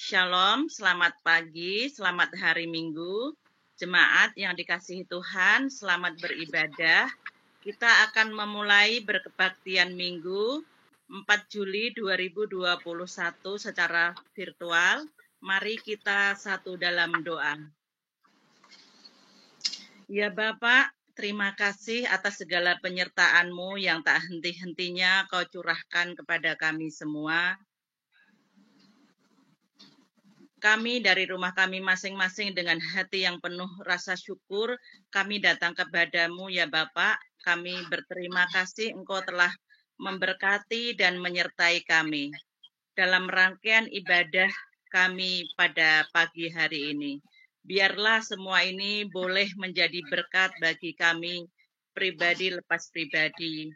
Shalom, selamat pagi, selamat hari Minggu. Jemaat yang dikasihi Tuhan, selamat beribadah. Kita akan memulai berkebaktian Minggu 4 Juli 2021 secara virtual. Mari kita satu dalam doa. Ya Bapak, terima kasih atas segala penyertaan-Mu yang tak henti-hentinya Kau curahkan kepada kami semua. Kami dari rumah kami masing-masing dengan hati yang penuh rasa syukur, kami datang kepadamu ya Bapak. Kami berterima kasih Engkau telah memberkati dan menyertai kami dalam rangkaian ibadah kami pada pagi hari ini. Biarlah semua ini boleh menjadi berkat bagi kami pribadi lepas pribadi.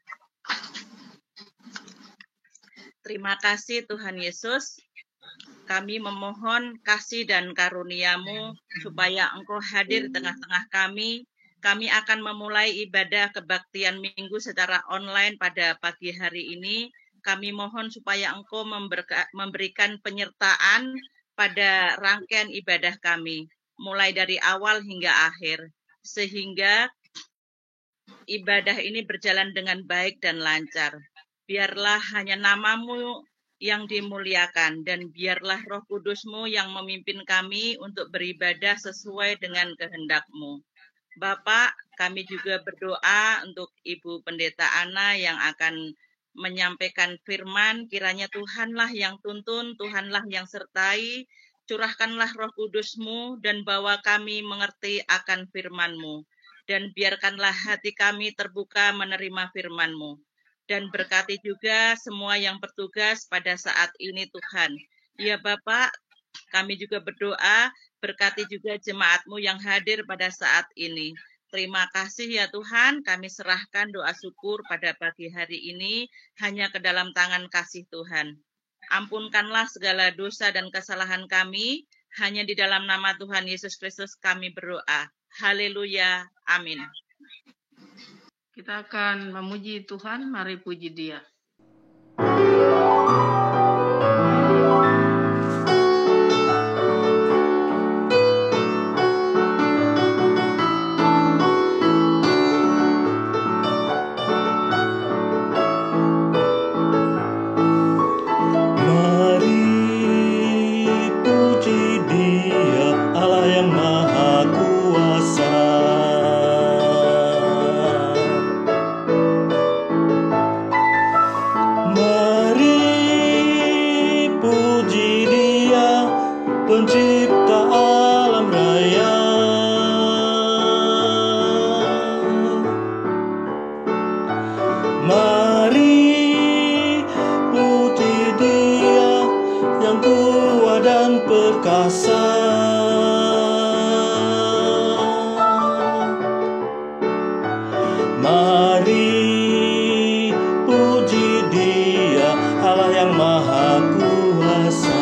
Terima kasih Tuhan Yesus. Kami memohon kasih dan karunia-Mu supaya Engkau hadir di tengah-tengah kami. Kami akan memulai ibadah kebaktian Minggu secara online pada pagi hari ini. Kami mohon supaya Engkau memberikan penyertaan pada rangkaian ibadah kami, mulai dari awal hingga akhir, sehingga ibadah ini berjalan dengan baik dan lancar. Biarlah hanya nama-Mu yang dimuliakan, dan biarlah Roh Kudus-Mu yang memimpin kami untuk beribadah sesuai dengan kehendak-Mu. Bapak, kami juga berdoa untuk Ibu Pendeta Ana yang akan menyampaikan firman. Kiranya Tuhanlah yang tuntun, Tuhanlah yang sertai, curahkanlah Roh Kudus-Mu dan bawa kami mengerti akan firman-Mu. Dan biarkanlah hati kami terbuka menerima firman-Mu. Dan berkati juga semua yang bertugas pada saat ini Tuhan. Ya Bapak, kami juga berdoa, berkati juga jemaat-Mu yang hadir pada saat ini. Terima kasih ya Tuhan, kami serahkan doa syukur pada pagi hari ini hanya ke dalam tangan kasih Tuhan. Ampunkanlah segala dosa dan kesalahan kami, hanya di dalam nama Tuhan Yesus Kristus kami berdoa. Haleluya, amin. Kita akan memuji Tuhan, mari puji Dia. Pencipta alam raya, mari puji Dia yang kuat dan perkasa. Mari puji Dia, Allah yang Maha Kuasa.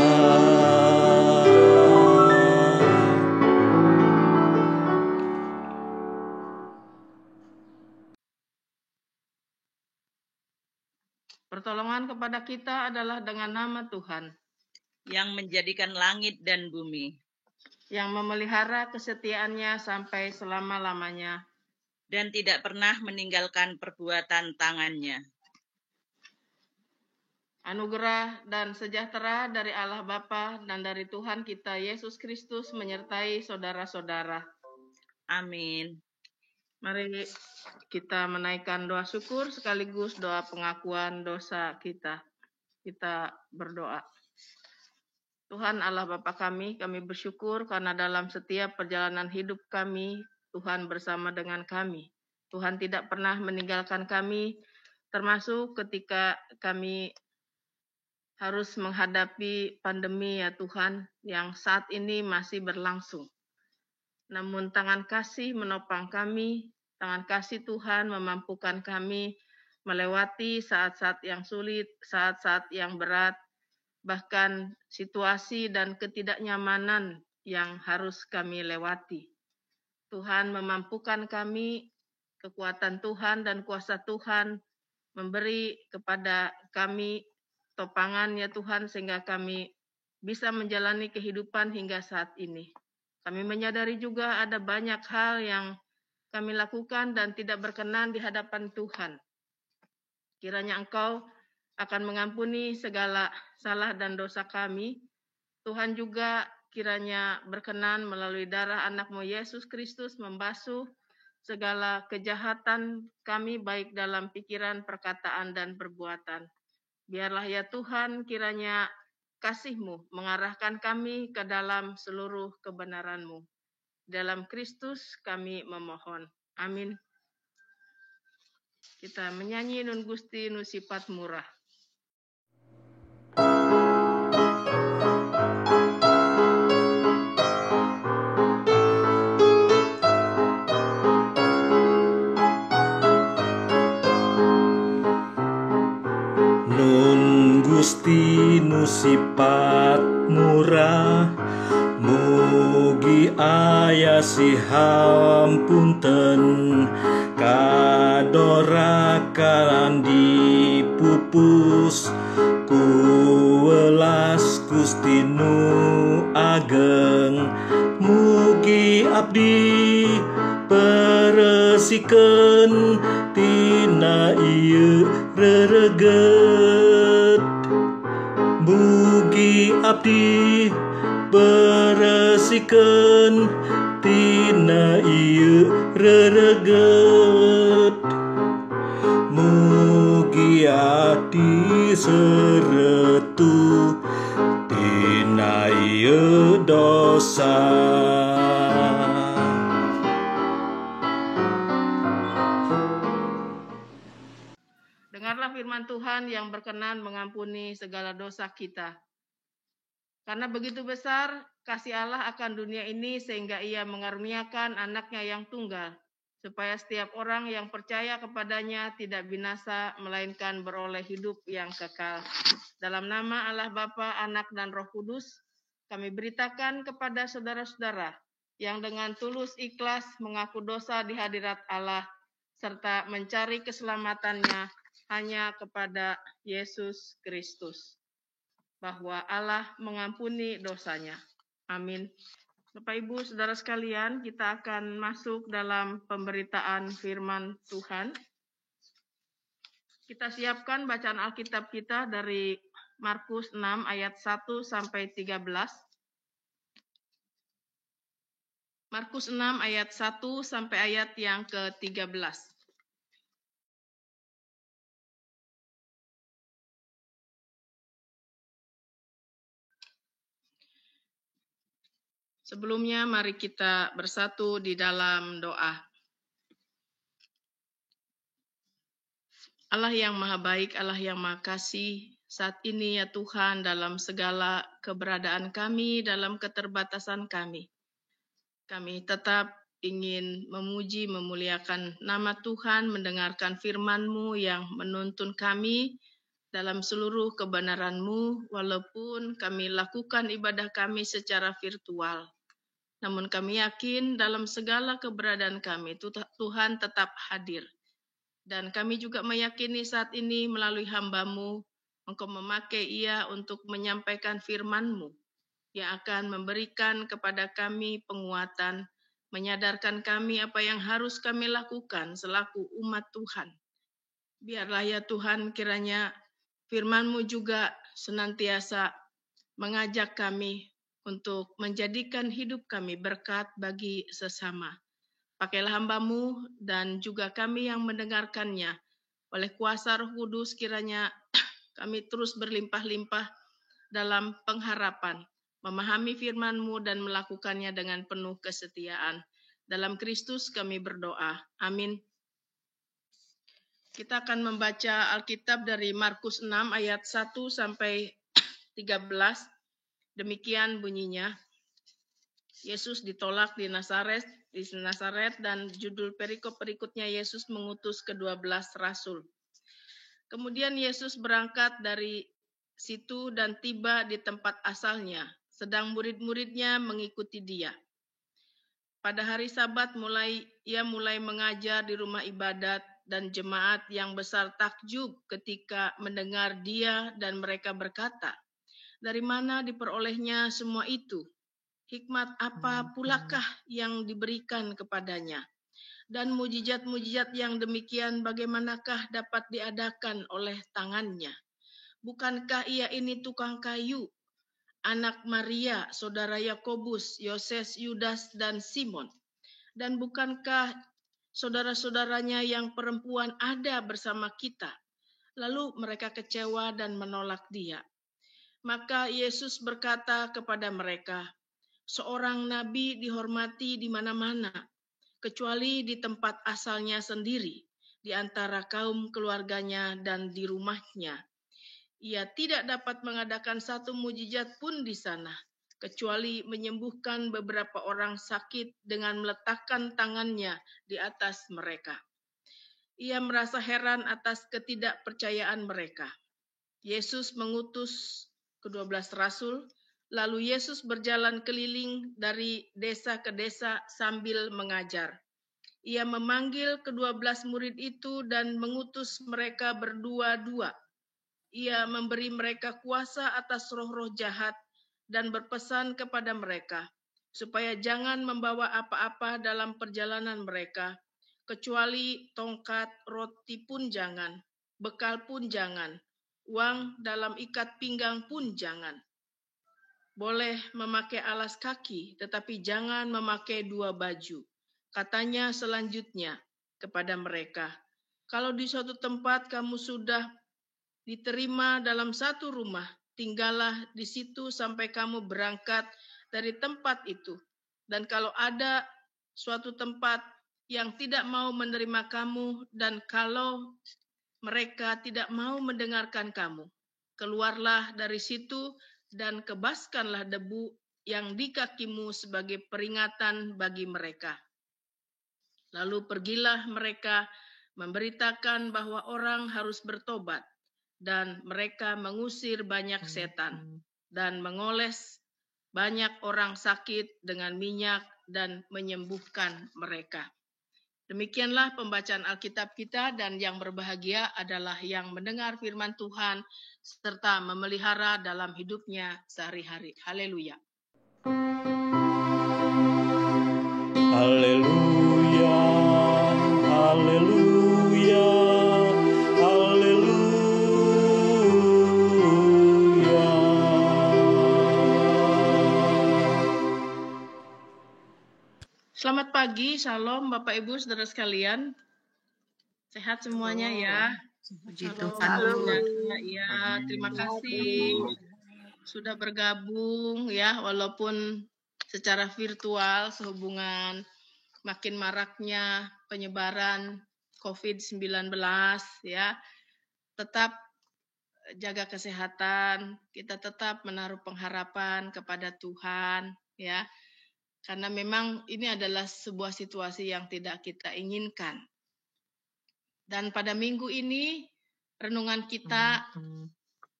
Pertolongan kepada kita adalah dengan nama Tuhan, yang menjadikan langit dan bumi, yang memelihara kesetiaannya sampai selama-lamanya, dan tidak pernah meninggalkan perbuatan tangannya. Anugerah dan sejahtera dari Allah Bapa dan dari Tuhan kita Yesus Kristus menyertai saudara-saudara. Amin. Mari kita menaikkan doa syukur sekaligus doa pengakuan dosa kita. Kita berdoa. Tuhan Allah Bapa kami bersyukur karena dalam setiap perjalanan hidup kami, Tuhan bersama dengan kami. Tuhan tidak pernah meninggalkan kami, termasuk ketika kami harus menghadapi pandemi ya Tuhan, yang saat ini masih berlangsung. Namun tangan kasih menopang kami, tangan kasih Tuhan memampukan kami melewati saat-saat yang sulit, saat-saat yang berat, bahkan situasi dan ketidaknyamanan yang harus kami lewati. Tuhan memampukan kami, kekuatan Tuhan dan kuasa Tuhan memberi kepada kami topangan ya Tuhan, sehingga kami bisa menjalani kehidupan hingga saat ini. Kami menyadari juga ada banyak hal yang kami lakukan dan tidak berkenan di hadapan Tuhan. Kiranya Engkau akan mengampuni segala salah dan dosa kami. Tuhan juga kiranya berkenan melalui darah anak-Mu Yesus Kristus membasuh segala kejahatan kami baik dalam pikiran, perkataan, dan perbuatan. Biarlah ya Tuhan kiranya kasih-Mu mengarahkan kami ke dalam seluruh kebenaran-Mu. Dalam Kristus kami memohon. Amin. Kita menyanyi Nun Gusti Nu Sifat Murah. Nun Gusti Nu Sifat Murah, mugi aya si hampunten kadorakan dipupus ku welas Gusti Nu ageng. Mugi abdi peresikeun tina ieu rereget. Mugi abdi beresikeun tina ieu rereget. Mugi ati seretu tina ieu dosa. Dengarlah firman Tuhan yang berkenan mengampuni segala dosa kita. Karena begitu besar kasih Allah akan dunia ini sehingga Ia mengaruniakan anaknya yang tunggal, supaya setiap orang yang percaya kepadanya tidak binasa, melainkan beroleh hidup yang kekal. Dalam nama Allah Bapa, Anak, dan Roh Kudus, kami beritakan kepada saudara-saudara yang dengan tulus ikhlas mengaku dosa di hadirat Allah, serta mencari keselamatannya hanya kepada Yesus Kristus, bahwa Allah mengampuni dosanya. Amin. Bapak Ibu Saudara sekalian, kita akan masuk dalam pemberitaan firman Tuhan. Kita siapkan bacaan Alkitab kita dari Markus 6 ayat 1 sampai 13. Markus 6 ayat 1 sampai ayat yang ke-13. Sebelumnya mari kita bersatu di dalam doa. Allah yang maha baik, Allah yang maha kasih, saat ini ya Tuhan dalam segala keberadaan kami, dalam keterbatasan kami tetap ingin memuji, memuliakan nama Tuhan, mendengarkan firman-Mu yang menuntun kami dalam seluruh kebenaran-Mu, walaupun kami lakukan ibadah kami secara virtual. Namun kami yakin dalam segala keberadaan kami, Tuhan tetap hadir. Dan kami juga meyakini saat ini melalui hamba-Mu, Engkau memakai ia untuk menyampaikan firman-Mu yang akan memberikan kepada kami penguatan, menyadarkan kami apa yang harus kami lakukan selaku umat Tuhan. Biarlah ya Tuhan kiranya firman-Mu juga senantiasa mengajak kami untuk menjadikan hidup kami berkat bagi sesama. Pakailah hamba-Mu dan juga kami yang mendengarkannya. Oleh kuasa Roh Kudus kiranya kami terus berlimpah-limpah dalam pengharapan, memahami firman-Mu dan melakukannya dengan penuh kesetiaan. Dalam Kristus kami berdoa. Amin. Kita akan membaca Alkitab dari Markus 6 ayat 1 sampai 13. Demikian bunyinya. Yesus ditolak di Nazaret dan judul perikop berikutnya Yesus mengutus ke-12 rasul. Kemudian Yesus berangkat dari situ dan tiba di tempat asalnya, sedang murid-muridnya mengikuti dia. Pada hari Sabat ia mulai mengajar di rumah ibadat dan jemaat yang besar takjub ketika mendengar dia dan mereka berkata, Dari mana diperolehnya semua itu? Hikmat apa pulakah yang diberikan kepadanya? Dan mujizat-mujizat yang demikian bagaimanakah dapat diadakan oleh tangannya? Bukankah ia ini tukang kayu, anak Maria, saudara Yakobus, Yoses, Yudas, dan Simon? Dan bukankah saudara-saudaranya yang perempuan ada bersama kita? Lalu mereka kecewa dan menolak dia. Maka Yesus berkata kepada mereka, seorang nabi dihormati di mana-mana, kecuali di tempat asalnya sendiri, di antara kaum keluarganya dan di rumahnya. Ia tidak dapat mengadakan satu mujizat pun di sana, kecuali menyembuhkan beberapa orang sakit dengan meletakkan tangannya di atas mereka. Ia merasa heran atas ketidakpercayaan mereka. Yesus mengutus ke-12 rasul, lalu Yesus berjalan keliling dari desa ke desa sambil mengajar. Ia memanggil ke-12 murid itu dan mengutus mereka berdua-dua. Ia memberi mereka kuasa atas roh-roh jahat dan berpesan kepada mereka, supaya jangan membawa apa-apa dalam perjalanan mereka, kecuali tongkat, roti pun jangan, bekal pun jangan, uang dalam ikat pinggang pun jangan. Boleh memakai alas kaki, tetapi jangan memakai 2 baju. Katanya selanjutnya kepada mereka, kalau di suatu tempat kamu sudah diterima dalam satu rumah, tinggallah di situ sampai kamu berangkat dari tempat itu. Dan kalau ada suatu tempat yang tidak mau menerima kamu, dan kalau mereka tidak mau mendengarkan kamu, keluarlah dari situ dan kebaskanlah debu yang di kakimu sebagai peringatan bagi mereka. Lalu pergilah mereka memberitakan bahwa orang harus bertobat, dan mereka mengusir banyak setan dan mengoles banyak orang sakit dengan minyak dan menyembuhkan mereka. Demikianlah pembacaan Alkitab kita, dan yang berbahagia adalah yang mendengar firman Tuhan serta memelihara dalam hidupnya sehari-hari. Haleluya. Haleluya, haleluya, haleluya. Selamat pagi, shalom Bapak Ibu saudara sekalian. Sehat semuanya ya. Puji Shalom, Tuhan. saudara. Ya, terima kasih sudah bergabung ya, walaupun secara virtual sehubungan makin maraknya penyebaran COVID-19 ya. Tetap jaga kesehatan, kita tetap menaruh pengharapan kepada Tuhan ya. Karena memang ini adalah sebuah situasi yang tidak kita inginkan. Dan pada minggu ini renungan kita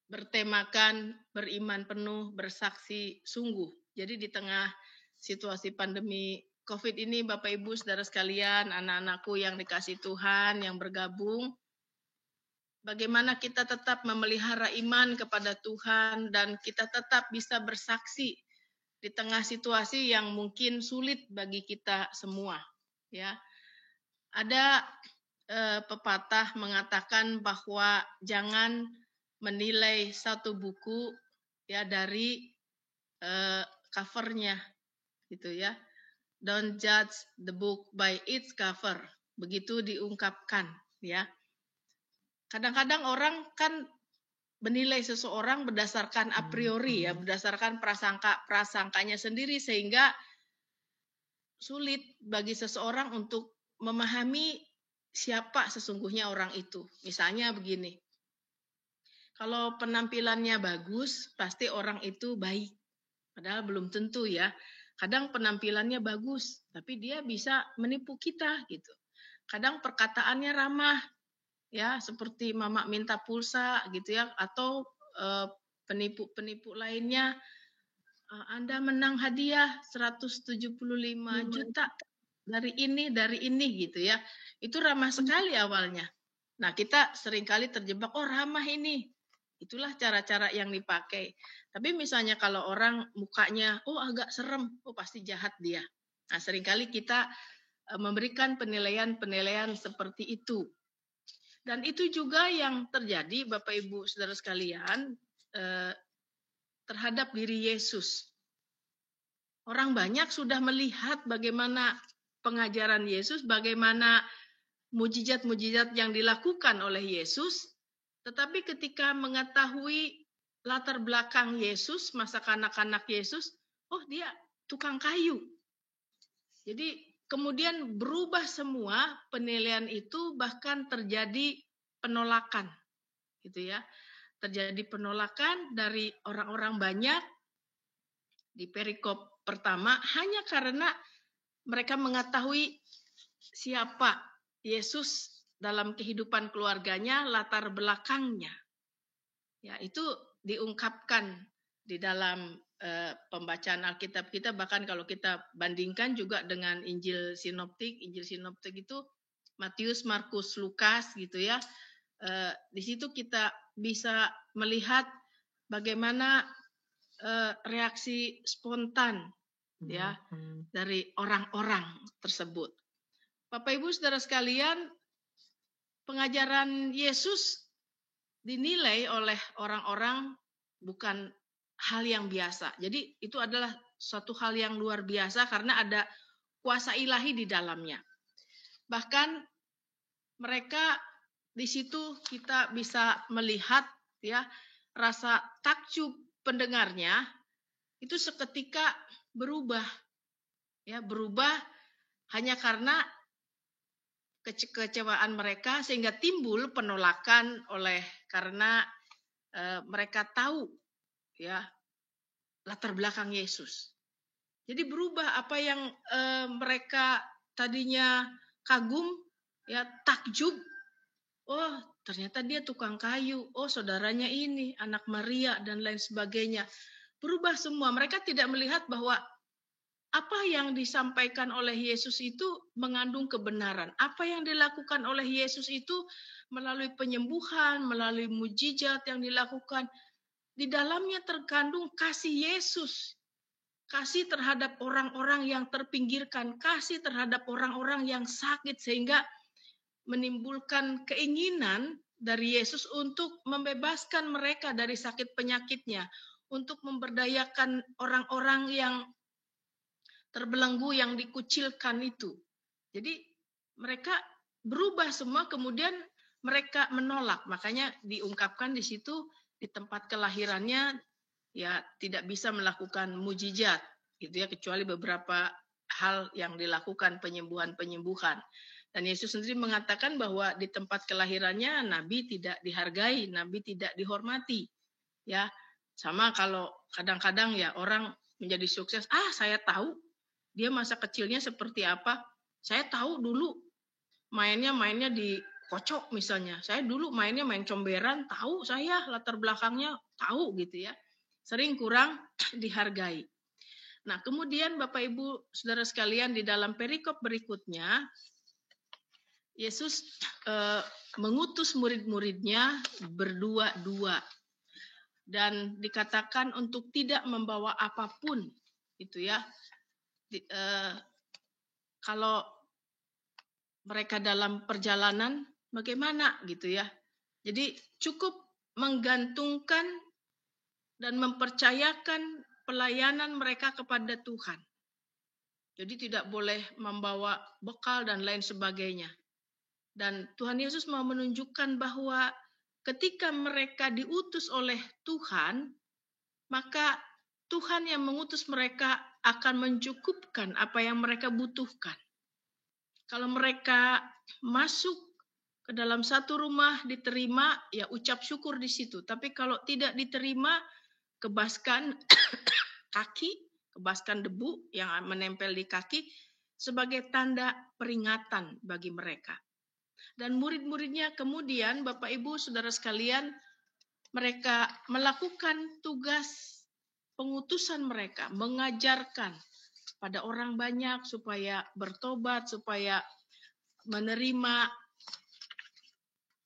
bertemakan beriman penuh, bersaksi sungguh. Jadi di tengah situasi pandemi COVID ini, Bapak Ibu saudara sekalian, anak-anakku yang dikasih Tuhan, yang bergabung, bagaimana kita tetap memelihara iman kepada Tuhan dan kita tetap bisa bersaksi di tengah situasi yang mungkin sulit bagi kita semua. Ya, ada pepatah mengatakan bahwa jangan menilai satu buku ya dari covernya, gitu ya. Don't judge the book by its cover. Begitu diungkapkan, ya. Kadang-kadang orang kan menilai seseorang berdasarkan a priori ya, berdasarkan prasangkanya sendiri, sehingga sulit bagi seseorang untuk memahami siapa sesungguhnya orang itu. Misalnya begini, kalau penampilannya bagus, pasti orang itu baik. Padahal belum tentu ya. Kadang penampilannya bagus, tapi dia bisa menipu kita gitu. Kadang perkataannya ramah, ya seperti mama minta pulsa gitu ya, atau penipu-penipu lainnya, Anda menang hadiah 175 juta dari ini gitu ya. Itu ramah sekali awalnya. Nah, kita seringkali terjebak, oh ramah ini. Itulah cara-cara yang dipakai. Tapi misalnya kalau orang mukanya, agak serem, pasti jahat dia. Nah, seringkali kita memberikan penilaian-penilaian seperti itu. Dan itu juga yang terjadi, Bapak Ibu Saudara sekalian, terhadap diri Yesus. Orang banyak sudah melihat bagaimana pengajaran Yesus, bagaimana mujizat-mujizat yang dilakukan oleh Yesus, tetapi ketika mengetahui latar belakang Yesus, masa kanak-kanak Yesus, dia tukang kayu. Jadi kemudian berubah semua penilaian itu, bahkan terjadi penolakan, gitu ya. Terjadi penolakan dari orang-orang banyak di perikop pertama hanya karena mereka mengetahui siapa Yesus dalam kehidupan keluarganya, latar belakangnya. Ya, itu diungkapkan di dalam pembacaan Alkitab kita, bahkan kalau kita bandingkan juga dengan Injil Sinoptik itu Matius, Markus, Lukas gitu ya. Di situ kita bisa melihat bagaimana reaksi spontan ya dari orang-orang tersebut. Bapak Ibu Saudara sekalian, pengajaran Yesus dinilai oleh orang-orang bukan hal yang biasa. Jadi itu adalah suatu hal yang luar biasa karena ada kuasa ilahi di dalamnya. Bahkan mereka di situ kita bisa melihat ya rasa takjub pendengarnya itu seketika berubah. Ya, berubah hanya karena kekecewaan mereka sehingga timbul penolakan karena mereka tahu ya latar belakang Yesus. Jadi berubah apa yang mereka tadinya kagum ya takjub. Ternyata dia tukang kayu. Saudaranya ini anak Maria dan lain sebagainya. Berubah semua. Mereka tidak melihat bahwa apa yang disampaikan oleh Yesus itu mengandung kebenaran. Apa yang dilakukan oleh Yesus itu melalui penyembuhan, melalui mujizat yang dilakukan. Di dalamnya terkandung kasih Yesus. Kasih terhadap orang-orang yang terpinggirkan. Kasih terhadap orang-orang yang sakit. Sehingga menimbulkan keinginan dari Yesus untuk membebaskan mereka dari sakit penyakitnya. Untuk memberdayakan orang-orang yang terbelenggu, yang dikucilkan itu. Jadi mereka berubah semua, kemudian mereka menolak. Makanya diungkapkan di situ di tempat kelahirannya ya tidak bisa melakukan mujizat gitu ya, kecuali beberapa hal yang dilakukan, penyembuhan-penyembuhan. Dan Yesus sendiri mengatakan bahwa di tempat kelahirannya nabi tidak dihargai, nabi tidak dihormati. Ya, sama kalau kadang-kadang ya orang menjadi sukses, saya tahu dia masa kecilnya seperti apa. Saya tahu dulu mainnya di kocok misalnya. Saya dulu main comberan, tahu saya latar belakangnya, tahu gitu ya. Sering kurang dihargai. Nah, kemudian Bapak Ibu Saudara sekalian, di dalam perikop berikutnya Yesus mengutus murid-muridnya berdua-dua dan dikatakan untuk tidak membawa apapun gitu ya. Kalau mereka dalam perjalanan bagaimana gitu ya. Jadi cukup menggantungkan dan mempercayakan pelayanan mereka kepada Tuhan. Jadi tidak boleh membawa bekal dan lain sebagainya. Dan Tuhan Yesus mau menunjukkan bahwa ketika mereka diutus oleh Tuhan, maka Tuhan yang mengutus mereka akan mencukupkan apa yang mereka butuhkan. Kalau mereka masuk ke dalam satu rumah diterima, ya ucap syukur di situ. Tapi kalau tidak diterima, kebaskan kaki, kebaskan debu yang menempel di kaki sebagai tanda peringatan bagi mereka. Dan murid-muridnya kemudian, Bapak Ibu Saudara sekalian, mereka melakukan tugas pengutusan mereka, mengajarkan pada orang banyak supaya bertobat, supaya menerima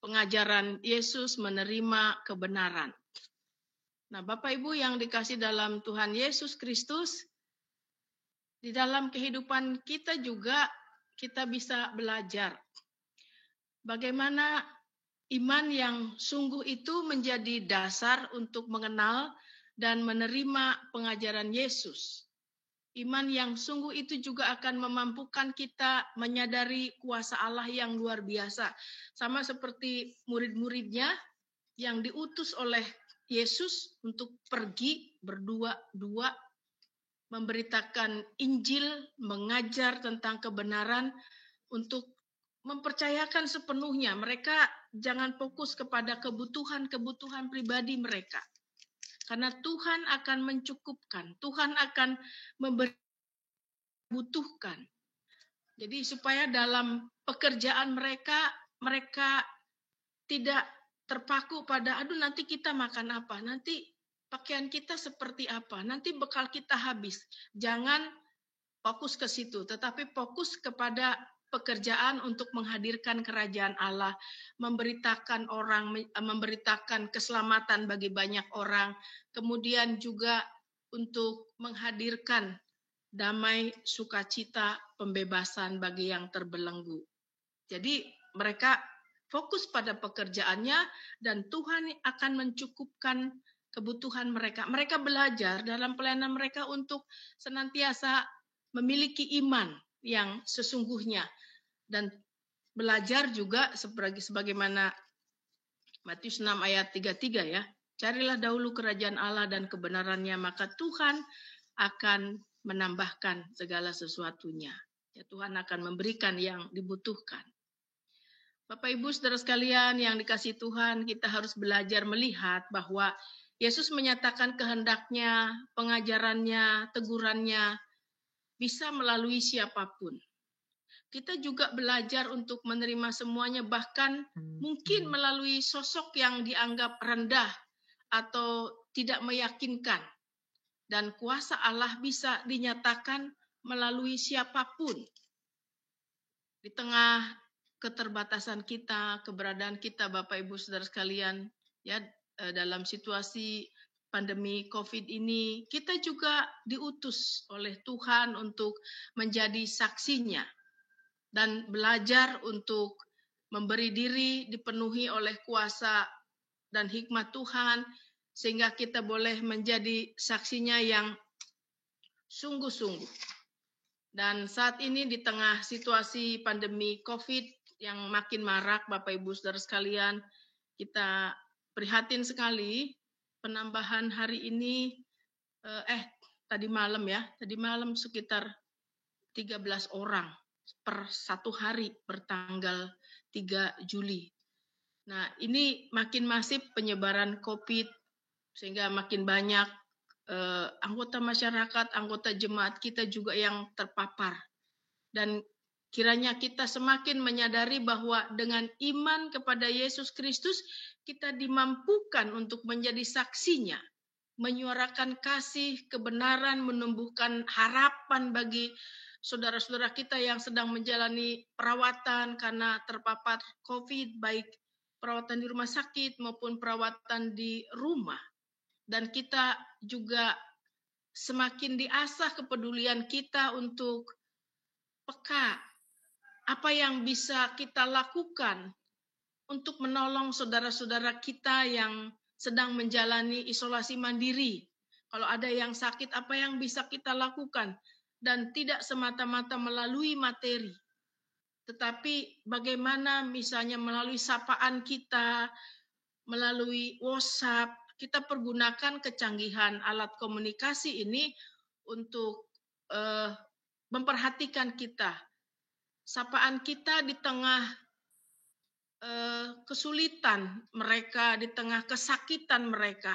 pengajaran Yesus, menerima kebenaran. Nah, Bapak Ibu yang dikasih dalam Tuhan Yesus Kristus, di dalam kehidupan kita juga kita bisa belajar bagaimana iman yang sungguh itu menjadi dasar untuk mengenal dan menerima pengajaran Yesus. Iman yang sungguh itu juga akan memampukan kita menyadari kuasa Allah yang luar biasa. Sama seperti murid-muridnya yang diutus oleh Yesus untuk pergi berdua-dua memberitakan Injil, mengajar tentang kebenaran untuk mempercayakan sepenuhnya. Mereka jangan fokus kepada kebutuhan-kebutuhan pribadi mereka. Karena Tuhan akan mencukupkan, Tuhan akan membutuhkan. Jadi supaya dalam pekerjaan mereka tidak terpaku pada, aduh nanti kita makan apa, nanti pakaian kita seperti apa, nanti bekal kita habis. Jangan fokus ke situ, tetapi fokus kepada pekerjaan untuk menghadirkan kerajaan Allah, memberitakan orang, memberitakan keselamatan bagi banyak orang, kemudian juga untuk menghadirkan damai, sukacita, pembebasan bagi yang terbelenggu. Jadi mereka fokus pada pekerjaannya dan Tuhan akan mencukupkan kebutuhan mereka. Mereka belajar dalam pelayanan mereka untuk senantiasa memiliki iman yang sesungguhnya dan belajar juga sebagaimana Matius 6 ayat 33 ya. Carilah dahulu kerajaan Allah dan kebenarannya, maka Tuhan akan menambahkan segala sesuatunya. Ya, Tuhan akan memberikan yang dibutuhkan. Bapak Ibu saudara sekalian yang dikasihi Tuhan, kita harus belajar melihat bahwa Yesus menyatakan kehendaknya, pengajarannya, tegurannya bisa melalui siapapun. Kita juga belajar untuk menerima semuanya, bahkan mungkin melalui sosok yang dianggap rendah atau tidak meyakinkan. Dan kuasa Allah bisa dinyatakan melalui siapapun. Di tengah keterbatasan kita, keberadaan kita Bapak Ibu Saudara sekalian, ya dalam situasi pandemi COVID ini, kita juga diutus oleh Tuhan untuk menjadi saksinya dan belajar untuk memberi diri dipenuhi oleh kuasa dan hikmat Tuhan, sehingga kita boleh menjadi saksinya yang sungguh-sungguh. Dan saat ini di tengah situasi pandemi COVID yang makin marak, Bapak Ibu Saudara sekalian, kita prihatin sekali penambahan hari ini, tadi malam sekitar 13 orang per satu hari bertanggal 3 Juli. Nah, ini makin masif penyebaran COVID, sehingga makin banyak anggota masyarakat, anggota jemaat kita juga yang terpapar. Dan kiranya kita semakin menyadari bahwa dengan iman kepada Yesus Kristus, kita dimampukan untuk menjadi saksinya, menyuarakan kasih, kebenaran, menumbuhkan harapan bagi saudara-saudara kita yang sedang menjalani perawatan karena terpapar COVID, baik perawatan di rumah sakit maupun perawatan di rumah. Dan kita juga semakin diasah kepedulian kita untuk peka apa yang bisa kita lakukan untuk menolong saudara-saudara kita yang sedang menjalani isolasi mandiri. Kalau ada yang sakit, apa yang bisa kita lakukan? Dan tidak semata-mata melalui materi, tetapi bagaimana misalnya melalui sapaan kita, melalui WhatsApp, kita pergunakan kecanggihan alat komunikasi ini untuk memperhatikan kita. Sapaan kita di tengah kesulitan mereka, di tengah kesakitan mereka.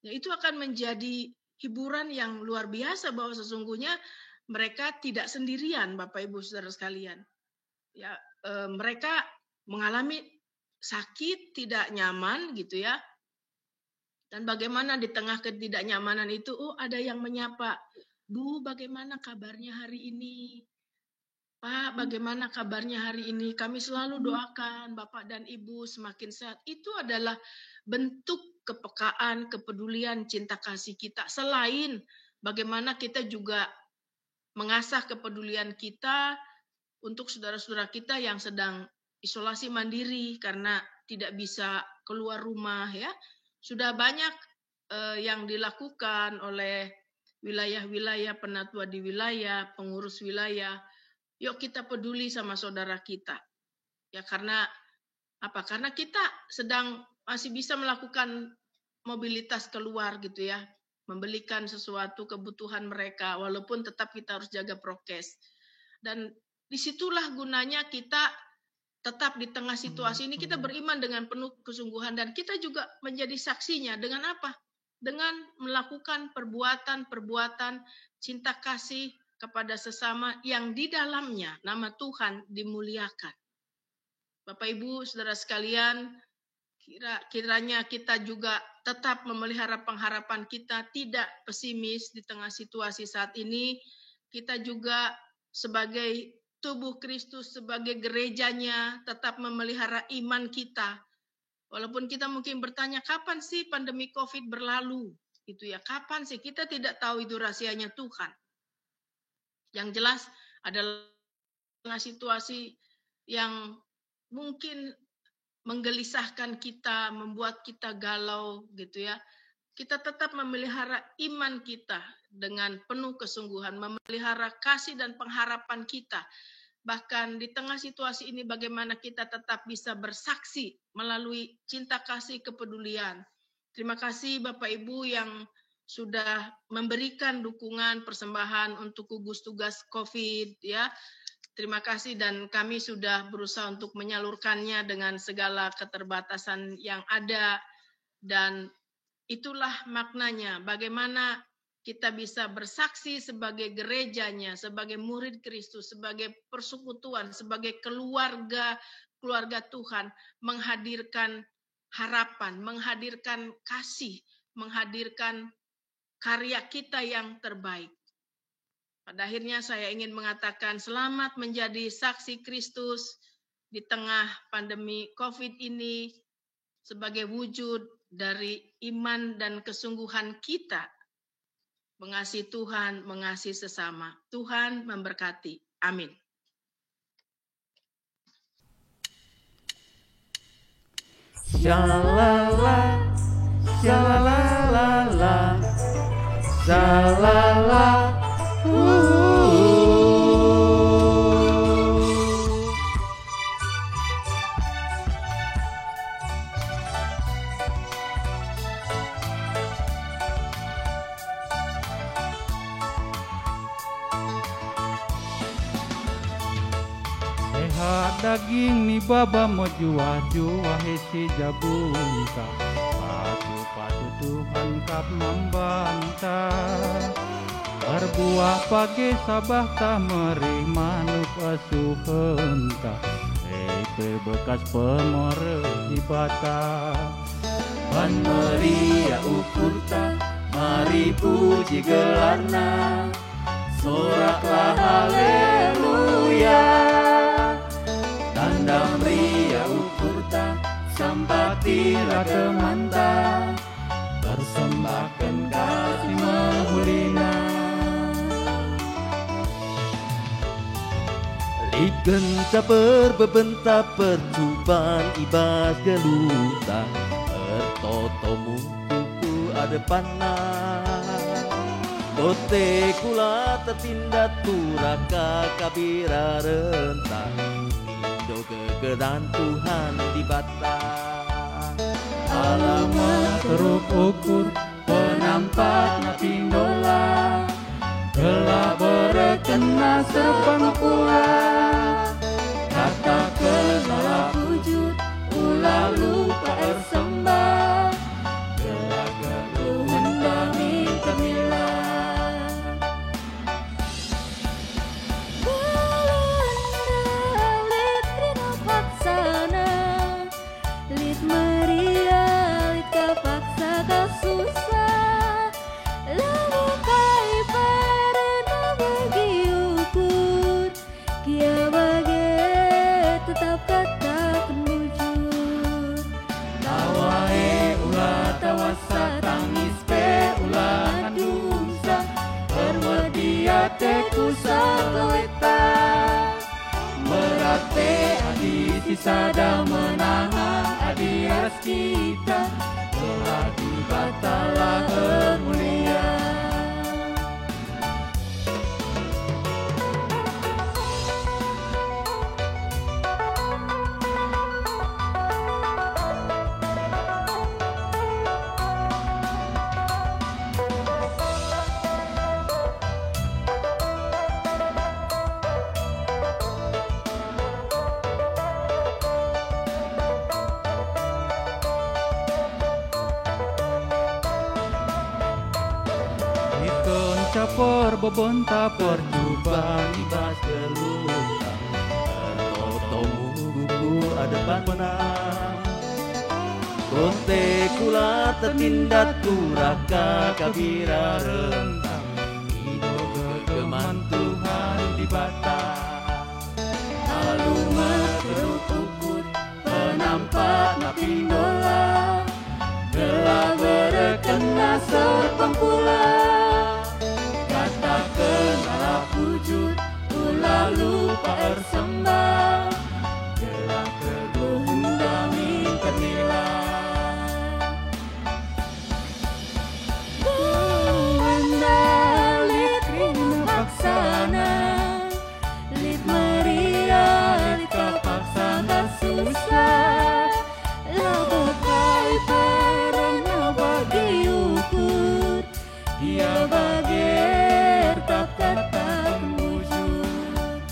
Ya, itu akan menjadi hiburan yang luar biasa bahwa sesungguhnya mereka tidak sendirian, Bapak Ibu Saudara sekalian. Ya, mereka mengalami sakit, tidak nyaman gitu ya. Dan bagaimana di tengah ketidaknyamanan itu, ada yang menyapa, Bu, bagaimana kabarnya hari ini? Pak, bagaimana kabarnya hari ini? Kami selalu doakan Bapak dan Ibu semakin sehat. Itu adalah bentuk kepekaan, kepedulian, cinta kasih kita. Selain bagaimana kita juga mengasah kepedulian kita untuk saudara-saudara kita yang sedang isolasi mandiri karena tidak bisa keluar rumah ya. Sudah banyak yang dilakukan oleh wilayah-wilayah, penatua di wilayah, pengurus wilayah. Yuk kita peduli sama saudara kita. Ya karena apa? Karena kita sedang masih bisa melakukan mobilitas keluar gitu ya, membelikan sesuatu kebutuhan mereka, walaupun tetap kita harus jaga prokes. Dan disitulah gunanya kita tetap di tengah situasi ini, kita beriman dengan penuh kesungguhan, dan kita juga menjadi saksinya dengan apa? Dengan melakukan perbuatan-perbuatan cinta kasih kepada sesama yang di dalamnya nama Tuhan dimuliakan. Bapak Ibu, saudara sekalian, kiranya kita juga tetap memelihara pengharapan kita, tidak pesimis di tengah situasi saat ini. Kita juga sebagai tubuh Kristus, sebagai gerejanya, tetap memelihara iman kita. Walaupun kita mungkin bertanya, kapan sih pandemi COVID berlalu? Itu ya, kapan sih? Kita tidak tahu itu rahasianya Tuhan. Yang jelas adalah situasi yang mungkin menggelisahkan kita, membuat kita galau gitu ya. Kita tetap memelihara iman kita dengan penuh kesungguhan, memelihara kasih dan pengharapan kita. Bahkan di tengah situasi ini bagaimana kita tetap bisa bersaksi melalui cinta kasih kepedulian. Terima kasih Bapak Ibu yang sudah memberikan dukungan persembahan untuk gugus tugas COVID ya. Terima kasih, dan kami sudah berusaha untuk menyalurkannya dengan segala keterbatasan yang ada, dan itulah maknanya bagaimana kita bisa bersaksi sebagai gerejanya, sebagai murid Kristus, sebagai persekutuan, sebagai keluarga Tuhan, menghadirkan harapan, menghadirkan kasih, menghadirkan karya kita yang terbaik. Pada akhirnya saya ingin mengatakan selamat menjadi saksi Kristus di tengah pandemi COVID ini sebagai wujud dari iman dan kesungguhan kita mengasihi Tuhan, mengasihi sesama. Tuhan memberkati. Amin. Shalala, shalala, shalala. Sehat daging ni baba mo jua hesi jabunta. Patu Tuhan kap membantah. Berbuah pagi sabah tak meri manuk asuhenta. Bekas pemore ibata. Pan meria ukurta, mari puji gelarna. Soraklah haleluya. Tandang ria ukurta, sampatilah temanta. Persembahkan kasih mahulina. Ligenca berbebenta percubaan ibas geluta. Ertotomu tuku ada panah. Bote kula tertindak turaka kabira rentang. Indo kegedan Tuhan di bata. Alamat teruk ukur penampak napindola. Telah berkena sepangkula. Kata kenal wujud ulah lupa ersembah. Telah keluhan kami temila. Lit rino paksana, lit meria, lit kapaksa kasusah. Lalu kai perena bagi ukur, teku sakaweta merate adi tisada menahan adi ras kita telah dibatalah mulia. Capor bobon tapor jubang ibas gelutang totomu gugur adepan menang konte kula tertindat turaka kabira rentang ido kegeman Tuhan di batang lalu meteruk ukur penampak napindola gelah berkena serpang pula kenalah wujud ulah lupa ersembah gelah keluhun dami penilai lit rina paksana lit meria lit kapaksana susah labokai perena bagi ukur dia bagi kata wujud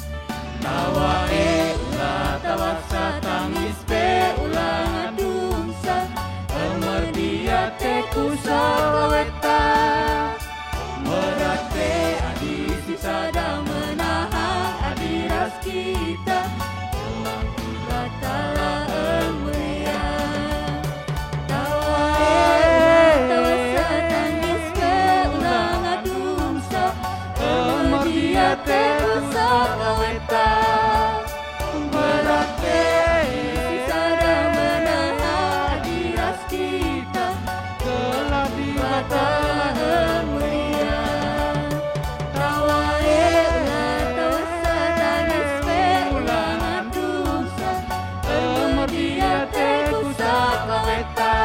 tawae ulah tawasa tangis pe ulah ngadungsa emerdia teku sakaweta merate adi sisada menahan adi ras kita telah dibatalah mulia tawae tawasa tangis pe ulah ngadungsa dia teku sakaweta berate sisada menahan adi ras kita telah dibatalah mulia tawae ulah tawasa tangis pe ulah ngadungsa dia teku sakaweta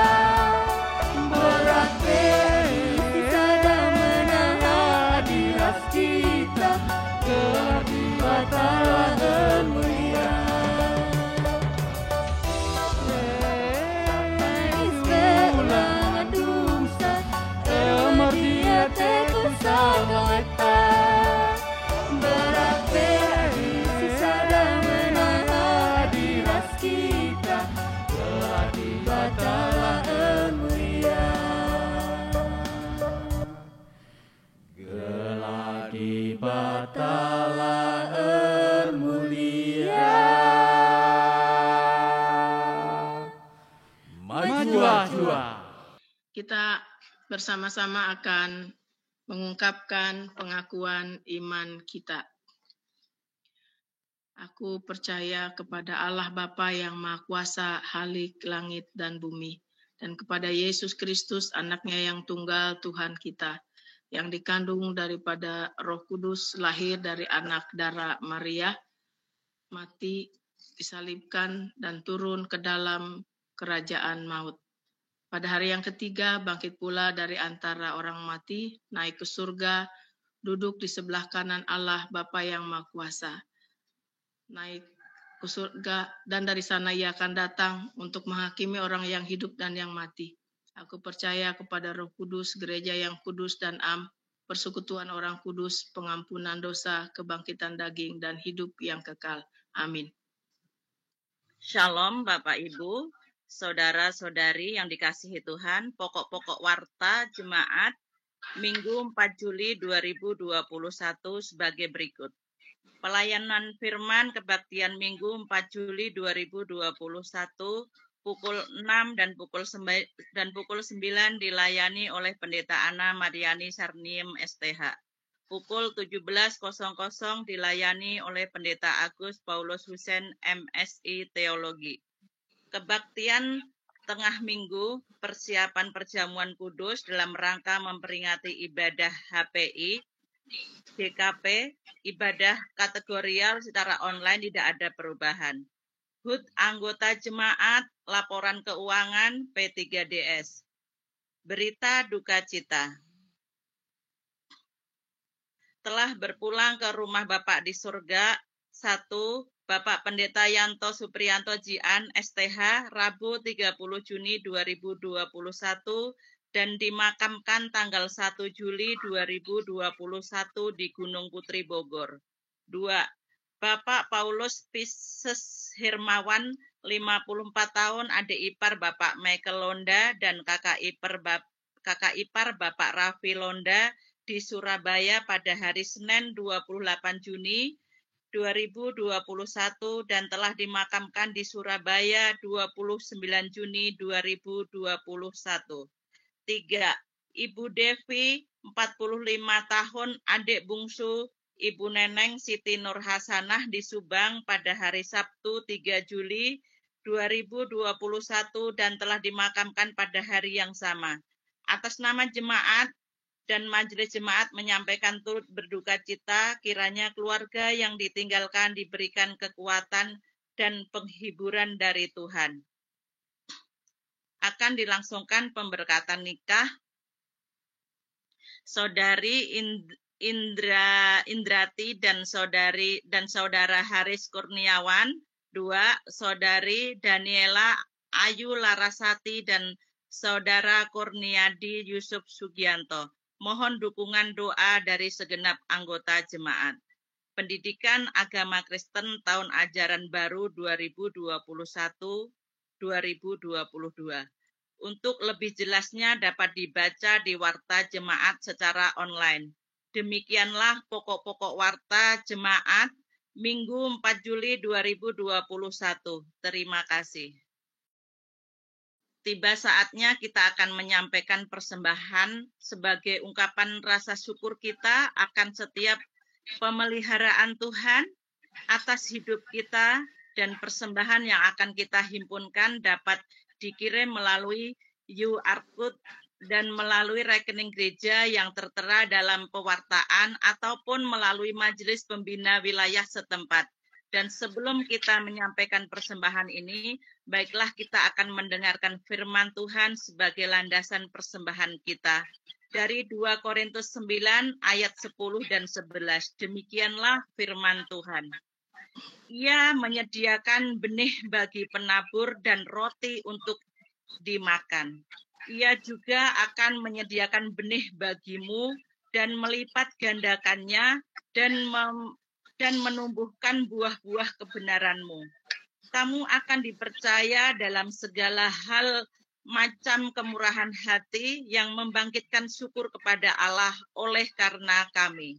berate sisada menahan adi ras kita telah dibatalah mulia tangis pe ulah ngadungsa dia teku sakaweta berate sisada menahan adi ras kita telah dibatalah mulia gelah dibatalah mulia maju. Kita bersama-sama akan mengungkapkan pengakuan iman kita. Aku percaya kepada Allah Bapa yang Maha Kuasa, Halik langit dan bumi, dan kepada Yesus Kristus, anaknya yang tunggal Tuhan kita, yang dikandung daripada Roh Kudus, lahir dari anak darah Maria, mati, disalibkan, dan turun ke dalam kerajaan maut. Pada hari yang ketiga, bangkit pula dari antara orang mati, naik ke surga, duduk di sebelah kanan Allah Bapa yang Maha Kuasa. Naik ke surga, dan dari sana ia akan datang untuk menghakimi orang yang hidup dan yang mati. Aku percaya kepada Roh Kudus, gereja yang kudus dan am, persekutuan orang kudus, pengampunan dosa, kebangkitan daging, dan hidup yang kekal. Amin. Shalom Bapak Ibu, saudara-saudari yang dikasihi Tuhan, pokok-pokok warta jemaat Minggu 4 Juli 2021 sebagai berikut. Pelayanan firman kebaktian Minggu 4 Juli 2021 pukul 6 dan pukul 9 dilayani oleh Pendeta Ana Mariani Sarniem STH. Pukul 17.00 dilayani oleh Pendeta Agus Paulus Husen MSI Teologi. Kebaktian tengah minggu, persiapan perjamuan kudus dalam rangka memperingati ibadah HPI DKP, ibadah kategorial secara online tidak ada perubahan. HUT anggota jemaat, laporan keuangan P3DS. Berita duka cita. Telah berpulang ke rumah Bapak di surga, 1. Bapak Pendeta Yanto Supriyanto Jian, STH, Rabu 30 Juni 2021, dan dimakamkan tanggal 1 Juli 2021 di Gunung Putri Bogor. 2. Bapak Paulus Pisces Hirmawan, 54 tahun, adik ipar Bapak Michael Londa dan kakak ipar Bapak Raffi Londa di Surabaya pada hari Senin 28 Juni 2021 dan telah dimakamkan di Surabaya 29 Juni 2021. 3. Ibu Devi, 45 tahun, adik bungsu Ibu Neneng Siti Nur Hasanah di Subang pada hari Sabtu 3 Juli 2021 dan telah dimakamkan pada hari yang sama. Atas nama jemaat dan majelis jemaat menyampaikan turut berduka cita, kiranya keluarga yang ditinggalkan diberikan kekuatan dan penghiburan dari Tuhan. Akan dilangsungkan pemberkatan nikah Saudari Indrati dan saudara Haris Kurniawan. 2. Saudari Daniela Ayu Larasati dan saudara Kurniadi Yusuf Sugianto. Mohon dukungan doa dari segenap anggota jemaat. Pendidikan Agama Kristen tahun ajaran baru 2021-2022. Untuk lebih jelasnya dapat dibaca di Warta Jemaat secara online. Demikianlah pokok-pokok Warta Jemaat Minggu 4 Juli 2021. Terima kasih. Tiba saatnya kita akan menyampaikan persembahan sebagai ungkapan rasa syukur kita akan setiap pemeliharaan Tuhan atas hidup kita, dan persembahan yang akan kita himpunkan dapat dikirim melalui QR Code dan melalui rekening gereja yang tertera dalam pewartaan ataupun melalui majelis pembina wilayah setempat. Dan sebelum kita menyampaikan persembahan ini, baiklah kita akan mendengarkan firman Tuhan sebagai landasan persembahan kita. Dari 2 Korintus 9 ayat 10 dan 11. Demikianlah firman Tuhan. Ia menyediakan benih bagi penabur dan roti untuk dimakan. Ia juga akan menyediakan benih bagimu dan melipat gandakannya dan menumbuhkan buah-buah kebenaranmu. Kamu akan dipercaya dalam segala hal macam kemurahan hati yang membangkitkan syukur kepada Allah oleh karena kami.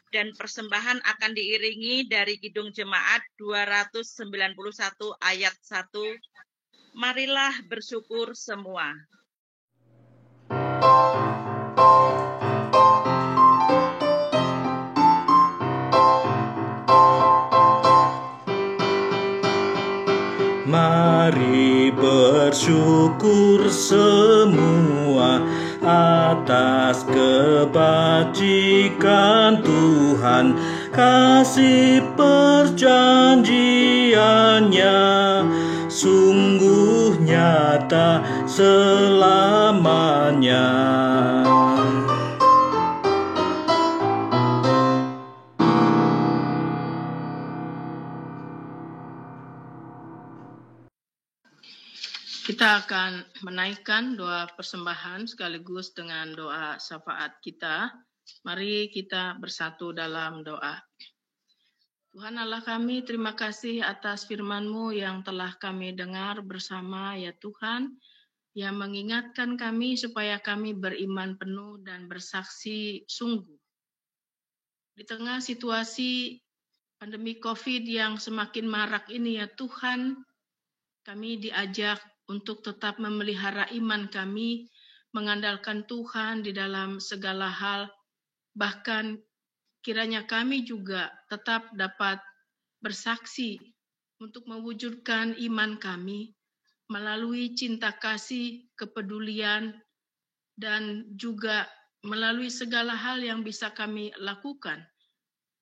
Dan persembahan akan diiringi dari Kidung Jemaat 291 ayat 1. Marilah bersyukur semua. Mari bersyukur semua atas kebajikan Tuhan, kasih perjanjiannya sungguh nyata selamanya. Kita akan menaikkan doa persembahan sekaligus dengan doa syafaat kita. Mari kita bersatu dalam doa. Tuhan Allah kami, terima kasih atas firman-Mu yang telah kami dengar bersama ya Tuhan, yang mengingatkan kami supaya kami beriman penuh dan bersaksi sungguh. Di tengah situasi pandemi COVID yang semakin marak ini ya Tuhan, kami diajak untuk tetap memelihara iman kami, mengandalkan Tuhan di dalam segala hal, bahkan kiranya kami juga tetap dapat bersaksi untuk mewujudkan iman kami melalui cinta kasih, kepedulian, dan juga melalui segala hal yang bisa kami lakukan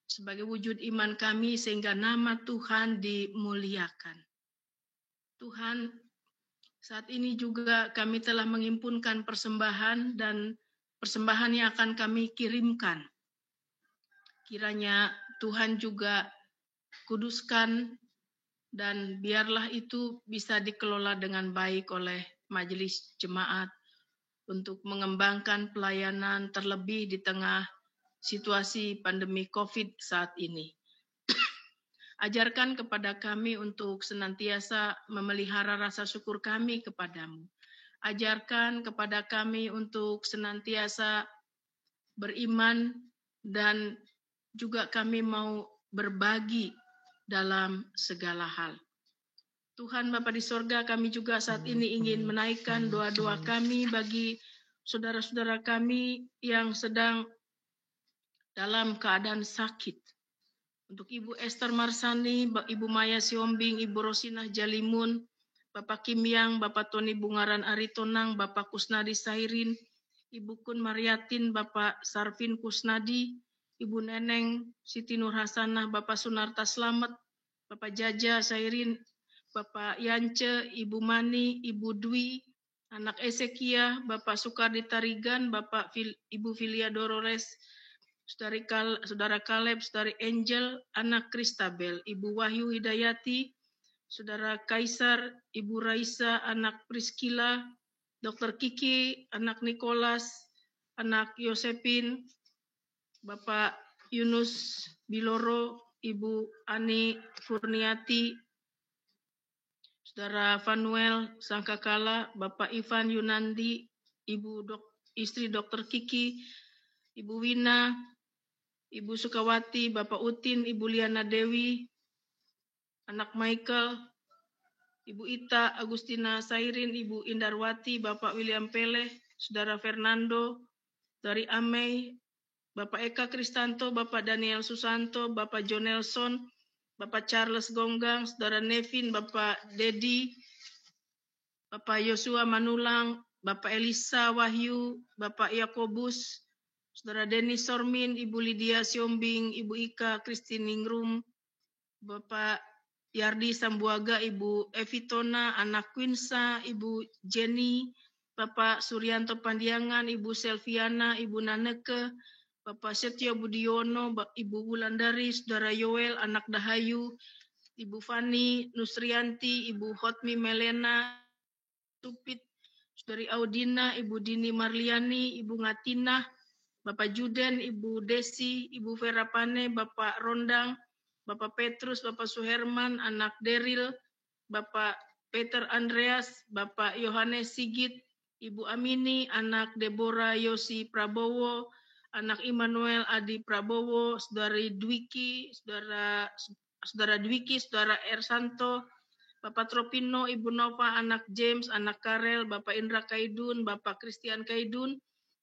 sebagai wujud iman kami sehingga nama Tuhan dimuliakan. Tuhan, saat ini juga kami telah menghimpunkan persembahan dan persembahan yang akan kami kirimkan. Kiranya Tuhan juga kuduskan dan biarlah itu bisa dikelola dengan baik oleh majelis jemaat untuk mengembangkan pelayanan terlebih di tengah situasi pandemi COVID saat ini. Ajarkan kepada kami untuk senantiasa memelihara rasa syukur kami kepadamu. Ajarkan kepada kami untuk senantiasa beriman dan juga kami mau berbagi dalam segala hal. Tuhan Bapa di sorga, kami juga saat ini ingin menaikkan doa-doa kami bagi saudara-saudara kami yang sedang dalam keadaan sakit. Untuk Ibu Esther Marsani, Ibu Maya Siombing, Ibu Rosinah Jalimun, Bapak Kim Yang, Bapak Tony Bungaran Aritonang, Bapak Kusnadi Sairin, Ibu Kun Mariatin, Bapak Sarvin Kusnadi, Ibu Neneng Siti Nur Hasanah, Bapak Sunarta Slamet, Bapak Jaja Sairin, Bapak Yance, Ibu Mani, Ibu Dwi, anak Ezekia, Bapak Sukardi Tarigan, Ibu Filia Dorores, Saudara Kaleb, Saudari Angel, anak Kristabel, Ibu Wahyu Hidayati, Saudara Kaisar, Ibu Raisa, anak Priskila, Dr. Kiki, anak Nikolas, anak Yosepin, Bapak Yunus Biloro, Ibu Ani Furniati, Saudara Vanuel Sangkakala, Bapak Ivan Yunandi, istri Dr. Kiki, Ibu Wina, Ibu Sukawati, Bapak Utin, Ibu Liana Dewi, anak Michael, Ibu Ita, Agustina Sairin, Ibu Indarwati, Bapak William Peleh, Saudara Fernando, dari Amei, Bapak Eka Kristanto, Bapak Daniel Susanto, Bapak John Nelson, Bapak Charles Gonggang, Saudara Nevin, Bapak Dedi, Bapak Yosua Manulang, Bapak Elisa Wahyu, Bapak Yakobus, Saudara Denis Sormin, Ibu Lydia Siombing, Ibu Ika Kristiningrum, Bapak Yardi Sambuaga, Ibu Evitona, anak Quinsa, Ibu Jenny, Bapak Suryanto Pandiangan, Ibu Selviana, Ibu Naneke, Bapak Setio Budiono, Ibu Wulandari, Saudara Yoel, anak Dahayu, Ibu Fani Nusrianti, Ibu Hotmi Melena, Tupit, Saudari Audina, Ibu Dini Marliani, Ibu Ngatina, Bapak Juden, Ibu Desi, Ibu Vera Pane, Bapak Rondang, Bapak Petrus, Bapak Suherman, anak Deril, Bapak Peter Andreas, Bapak Yohanes Sigit, Ibu Amini, anak Deborah Yosi Prabowo, anak Immanuel Adi Prabowo, Saudari Dwiki, Saudara Dwiki, Saudara Ersanto, Bapak Tropino, Ibu Nova, anak James, anak Karel, Bapak Indra Kaidun, Bapak Christian Kaidun,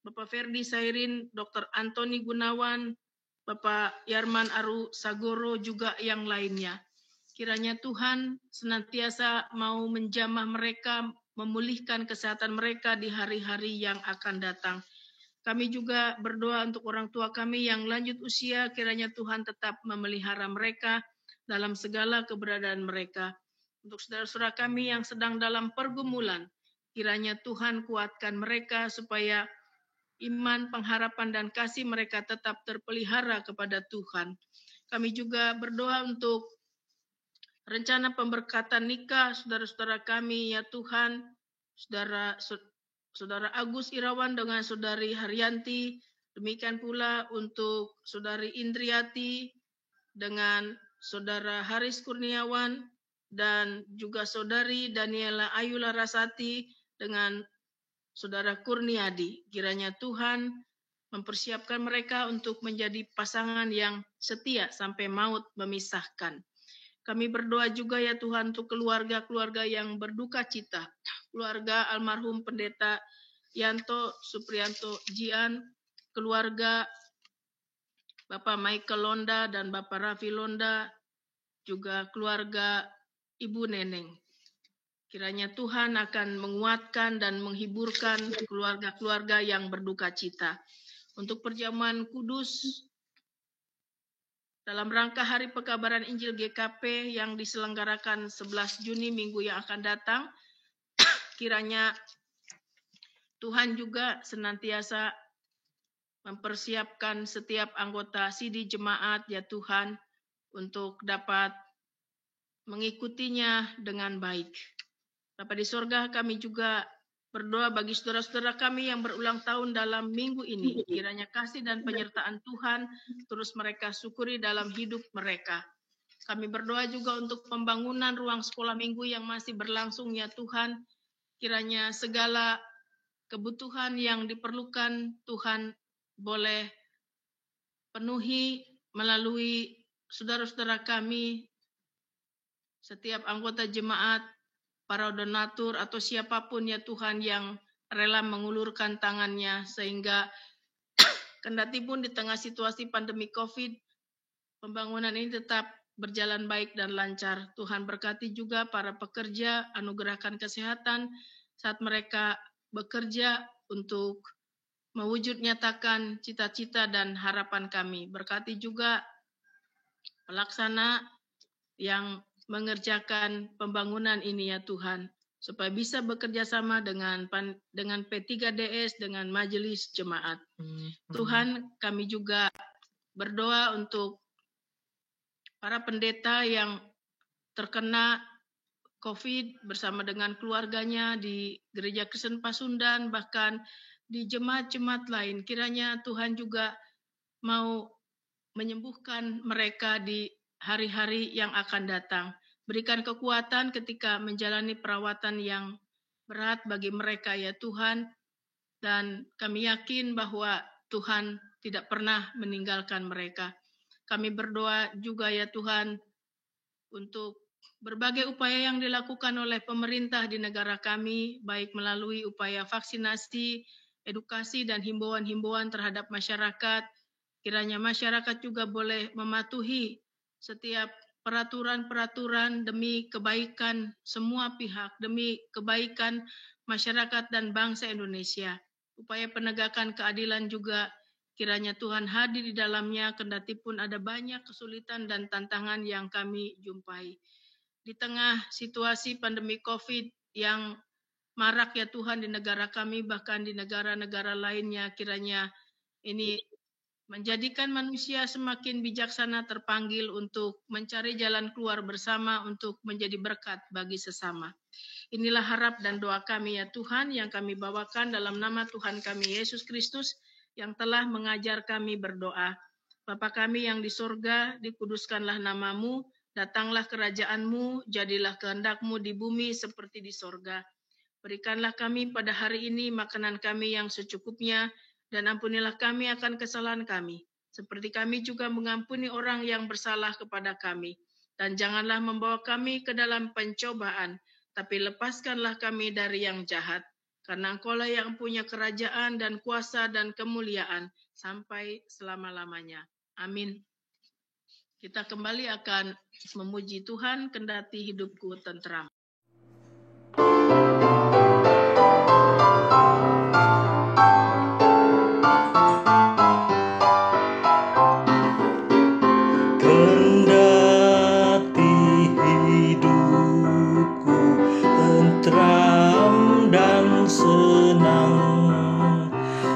Bapak Ferdi Sairin, Dr. Antoni Gunawan, Bapak Yarman Aru Sagoro, juga yang lainnya. Kiranya Tuhan senantiasa mau menjamah mereka, memulihkan kesehatan mereka di hari-hari yang akan datang. Kami juga berdoa untuk orang tua kami yang lanjut usia, kiranya Tuhan tetap memelihara mereka dalam segala keberadaan mereka. Untuk saudara-saudara kami yang sedang dalam pergumulan, kiranya Tuhan kuatkan mereka supaya iman, pengharapan, dan kasih mereka tetap terpelihara kepada Tuhan. Kami juga berdoa untuk rencana pemberkatan nikah saudara-saudara kami, ya Tuhan, Saudara Agus Irawan dengan Saudari Haryanti, demikian pula untuk Saudari Indriati dengan Saudara Haris Kurniawan, dan juga Saudari Daniela Ayu Larasati dengan Saudara Kurniadi. Kiranya Tuhan mempersiapkan mereka untuk menjadi pasangan yang setia sampai maut memisahkan. Kami berdoa juga ya Tuhan untuk keluarga-keluarga yang berduka cita. Keluarga almarhum Pendeta Yanto Supriyanto Jian, keluarga Bapak Michael Londa dan Bapak Raffi Londa, juga keluarga Ibu Neneng. Kiranya Tuhan akan menguatkan dan menghiburkan keluarga-keluarga yang berduka cita. untuk perjamuan kudus dalam rangka Hari Pekabaran Injil GKP yang diselenggarakan 11 Juni minggu yang akan datang. Kiranya Tuhan juga senantiasa mempersiapkan setiap anggota CD Jemaat ya Tuhan untuk dapat mengikutinya dengan baik. Bapa di sorga, kami juga berdoa bagi saudara-saudara kami yang berulang tahun dalam minggu ini. Kiranya kasih dan penyertaan Tuhan terus mereka syukuri dalam hidup mereka. Kami berdoa juga untuk pembangunan ruang sekolah minggu yang masih berlangsung ya Tuhan. Kiranya segala kebutuhan yang diperlukan Tuhan boleh penuhi melalui saudara-saudara kami, setiap anggota jemaat, para donatur atau siapapun ya Tuhan yang rela mengulurkan tangannya sehingga kendati pun di tengah situasi pandemi COVID, pembangunan ini tetap berjalan baik dan lancar. Tuhan berkati juga para pekerja, anugerahkan kesehatan saat mereka bekerja untuk mewujud nyatakan cita-cita dan harapan kami. Berkati juga pelaksana yang mengerjakan pembangunan ini ya Tuhan, supaya bisa bekerja sama dengan P3DS, dengan majelis jemaat. Tuhan, kami juga berdoa untuk para pendeta yang terkena COVID bersama dengan keluarganya di Gereja Kristen Pasundan, bahkan di jemaat-jemaat lain. Kiranya Tuhan juga mau menyembuhkan mereka di hari-hari yang akan datang. Berikan kekuatan ketika menjalani perawatan yang berat bagi mereka ya Tuhan. Dan kami yakin bahwa Tuhan tidak pernah meninggalkan mereka. Kami berdoa juga ya Tuhan untuk berbagai upaya yang dilakukan oleh pemerintah di negara kami, baik melalui upaya vaksinasi, edukasi, dan himbauan-himbauan terhadap masyarakat. Kiranya masyarakat juga boleh mematuhi setiap peraturan-peraturan demi kebaikan semua pihak, demi kebaikan masyarakat dan bangsa Indonesia. Upaya penegakan keadilan juga kiranya Tuhan hadir di dalamnya, kendati pun ada banyak kesulitan dan tantangan yang kami jumpai. Di tengah situasi pandemi COVID yang marak ya Tuhan di negara kami, bahkan di negara-negara lainnya, kiranya ini menjadikan manusia semakin bijaksana, terpanggil untuk mencari jalan keluar bersama untuk menjadi berkat bagi sesama. Inilah harap dan doa kami ya Tuhan yang kami bawakan dalam nama Tuhan kami Yesus Kristus yang telah mengajar kami berdoa. Bapa kami yang di sorga, dikuduskanlah namamu, datanglah kerajaan-Mu, jadilah kehendak-Mu di bumi seperti di sorga. Berikanlah kami pada hari ini makanan kami yang secukupnya, dan ampunilah kami akan kesalahan kami, seperti kami juga mengampuni orang yang bersalah kepada kami. Dan janganlah membawa kami ke dalam pencobaan, tapi lepaskanlah kami dari yang jahat. Karena Engkaulah yang punya kerajaan dan kuasa dan kemuliaan sampai selama-lamanya. Amin. Kita kembali akan memuji Tuhan, kendati hidupku tentram. Kendati hidupku tentram dan senang,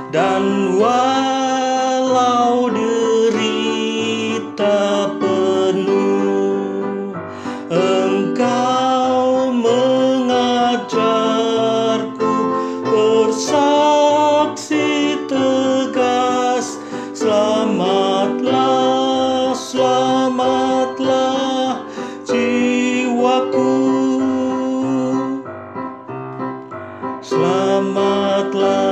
dan walau derita penuh, Engkau mengajarku bersaksi tegas. Selamatlah, selamatlah jiwaku, selamatlah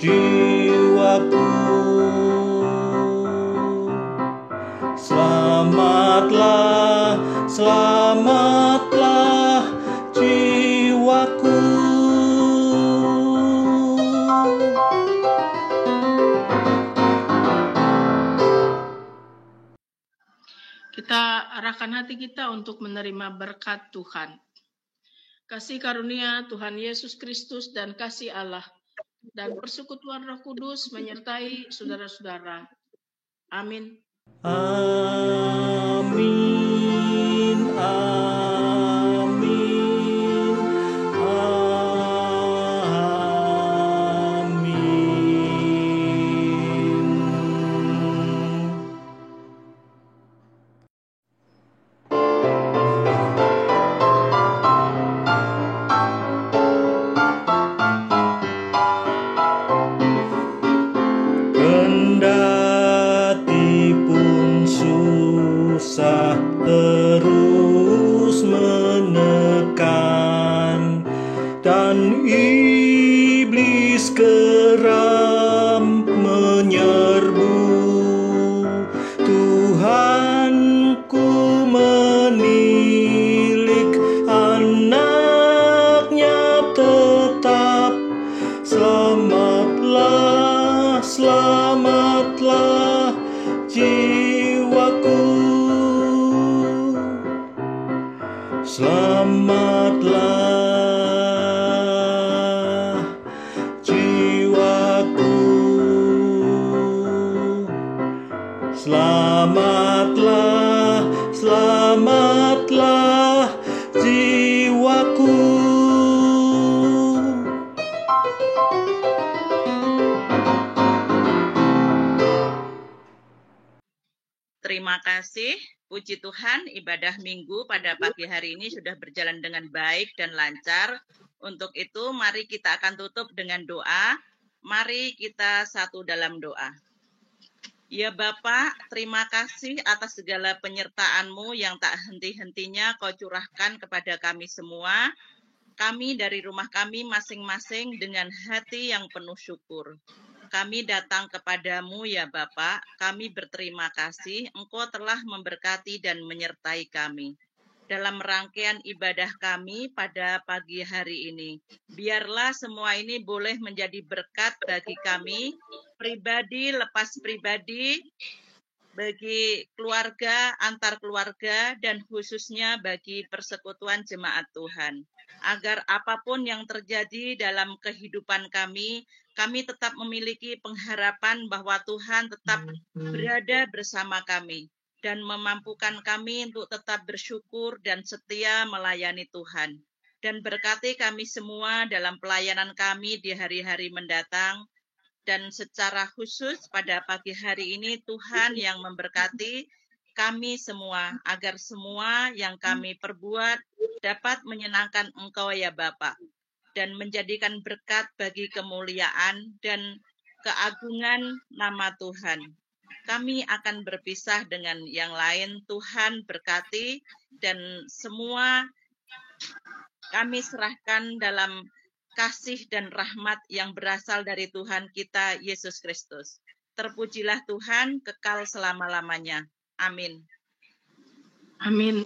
jiwaku, selamatlah, selamatlah jiwaku. Kita arahkan hati kita untuk menerima berkat Tuhan. Kasih karunia Tuhan Yesus Kristus dan kasih Allah, dan persekutuan Roh Kudus menyertai saudara-saudara. Amin. Amin, amin, amin. Kendati pun susah terus menekan dan iblis keram menyerbu, Tuhanku menilik anaknya tetap. Selamatlah, selamatlah jiwaku. Selamatlah jiwaku. Selamatlah, selamatlah jiwaku. Terima kasih. Puji Tuhan, ibadah minggu pada pagi hari ini sudah berjalan dengan baik dan lancar. Untuk itu, mari kita akan tutup dengan doa. Mari kita satu dalam doa. Ya Bapa, terima kasih atas segala penyertaan-Mu yang tak henti-hentinya Kau curahkan kepada kami semua. Kami dari rumah kami masing-masing dengan hati yang penuh syukur. Kami datang kepadamu ya Bapa, kami berterima kasih Engkau telah memberkati dan menyertai kami. Dalam rangkaian ibadah kami pada pagi hari ini, biarlah semua ini boleh menjadi berkat bagi kami, pribadi lepas pribadi, bagi keluarga, antar keluarga, dan khususnya bagi persekutuan jemaat Tuhan. Agar apapun yang terjadi dalam kehidupan kami tetap memiliki pengharapan bahwa Tuhan tetap berada bersama kami dan memampukan kami untuk tetap bersyukur dan setia melayani Tuhan. Dan berkati kami semua dalam pelayanan kami di hari-hari mendatang. Dan secara khusus pada pagi hari ini Tuhan yang memberkati kami semua, agar semua yang kami perbuat dapat menyenangkan Engkau ya Bapa, dan menjadikan berkat bagi kemuliaan dan keagungan nama Tuhan. Kami akan berpisah dengan yang lain. Tuhan berkati, dan semua kami serahkan dalam kasih dan rahmat yang berasal dari Tuhan kita Yesus Kristus. Terpujilah Tuhan kekal selama-lamanya. Amin. Amin.